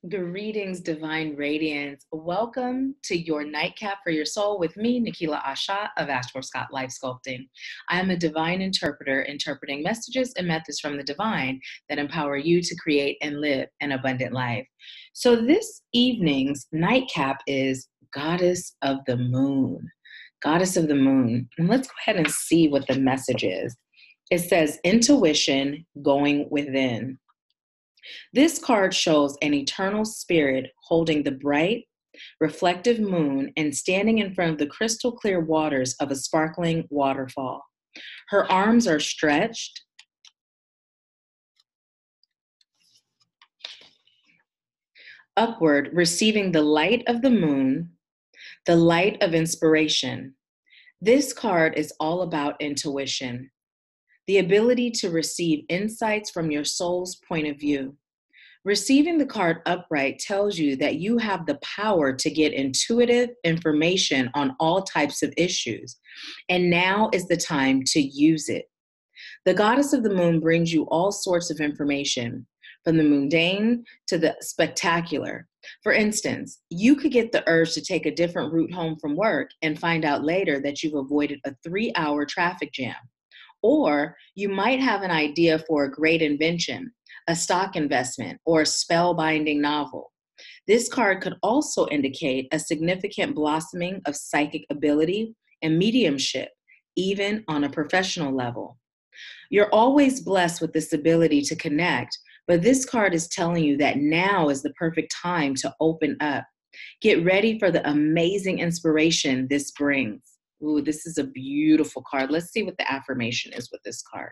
Greetings, divine radiance. Welcome to your nightcap for your soul with me, Nahkila Isha of AshworthScott Life Sculpting. I am a divine interpreter, interpreting messages and methods from the divine that empower you to create and live an abundant life. So this evening's nightcap is Goddess of the Moon. Goddess of the Moon. And let's go ahead and see what the message is. It says, intuition going within. This card shows an eternal spirit holding the bright, reflective moon and standing in front of the crystal clear waters of a sparkling waterfall. Her arms are stretched, upward, receiving the light of the moon, the light of inspiration. This card is all about intuition, the ability to receive insights from your soul's point of view. Receiving the card upright tells you that you have the power to get intuitive information on all types of issues, and now is the time to use it. The Goddess of the Moon brings you all sorts of information, from the mundane to the spectacular. For instance, you could get the urge to take a different route home from work and find out later that you've avoided a 3-hour traffic jam. Or you might have an idea for a great invention, a stock investment, or a spellbinding novel. This card could also indicate a significant blossoming of psychic ability and mediumship, even on a professional level. You're always blessed with this ability to connect, but this card is telling you that now is the perfect time to open up. Get ready for the amazing inspiration this brings. Ooh, this is a beautiful card. Let's see what the affirmation is with this card.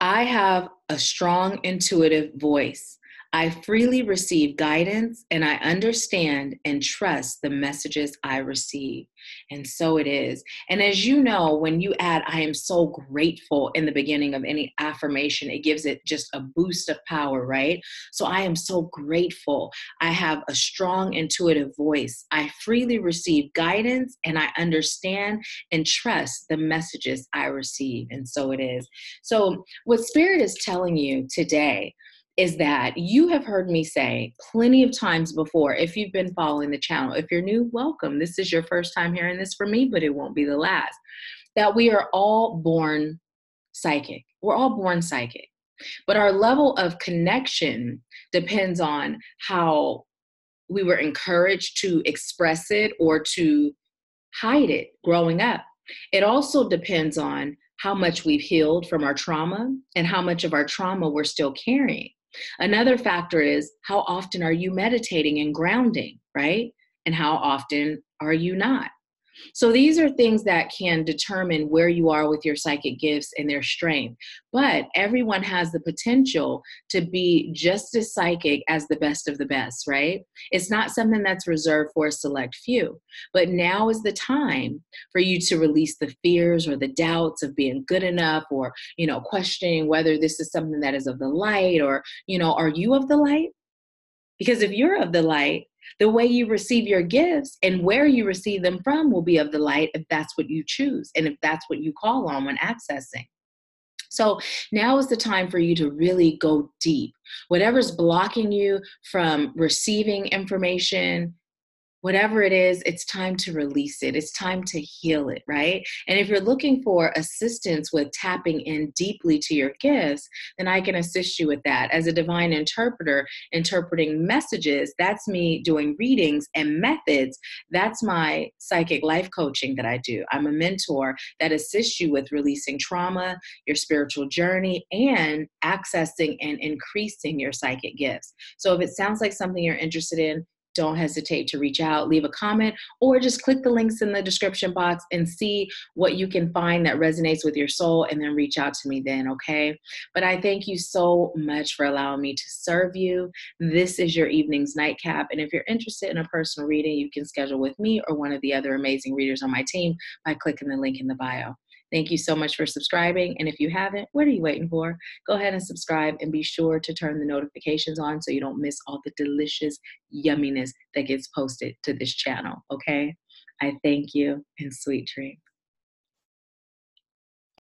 I have a strong intuitive voice. I freely receive guidance and I understand and trust the messages I receive. And so it is. And as you know, when you add, I am so grateful in the beginning of any affirmation, it gives it just a boost of power, right? So I am so grateful. I have a strong intuitive voice. I freely receive guidance and I understand and trust the messages I receive. And so it is. So what Spirit is telling you today is that you have heard me say plenty of times before, if you've been following the channel. If you're new, welcome. This is your first time hearing this from me, but it won't be the last. That we are all born psychic. We're all born psychic. But our level of connection depends on how we were encouraged to express it or to hide it growing up. It also depends on how much we've healed from our trauma and how much of our trauma we're still carrying. Another factor is how often are you meditating and grounding, right? And how often are you not? So these are things that can determine where you are with your psychic gifts and their strength. But everyone has the potential to be just as psychic as the best of the best, right? It's not something that's reserved for a select few. But now is the time for you to release the fears or the doubts of being good enough, or, questioning whether this is something that is of the light, or, are you of the light? Because if you're of the light, the way you receive your gifts and where you receive them from will be of the light, if that's what you choose and if that's what you call on when accessing. So now is the time for you to really go deep. Whatever's blocking you from receiving information, whatever it is, it's time to release it. It's time to heal it, right? And if you're looking for assistance with tapping in deeply to your gifts, then I can assist you with that. As a divine interpreter, interpreting messages, that's me doing readings and methods. That's my psychic life coaching that I do. I'm a mentor that assists you with releasing trauma, your spiritual journey, and accessing and increasing your psychic gifts. So if it sounds like something you're interested in, don't hesitate to reach out, leave a comment, or just click the links in the description box and see what you can find that resonates with your soul, and then reach out to me then, okay? But I thank you so much for allowing me to serve you. This is your evening's nightcap, and if you're interested in a personal reading, you can schedule with me or one of the other amazing readers on my team by clicking the link in the bio. Thank you so much for subscribing. And if you haven't, what are you waiting for? Go ahead and subscribe and be sure to turn the notifications on so you don't miss all the delicious yumminess that gets posted to this channel, okay? I thank you and sweet dreams.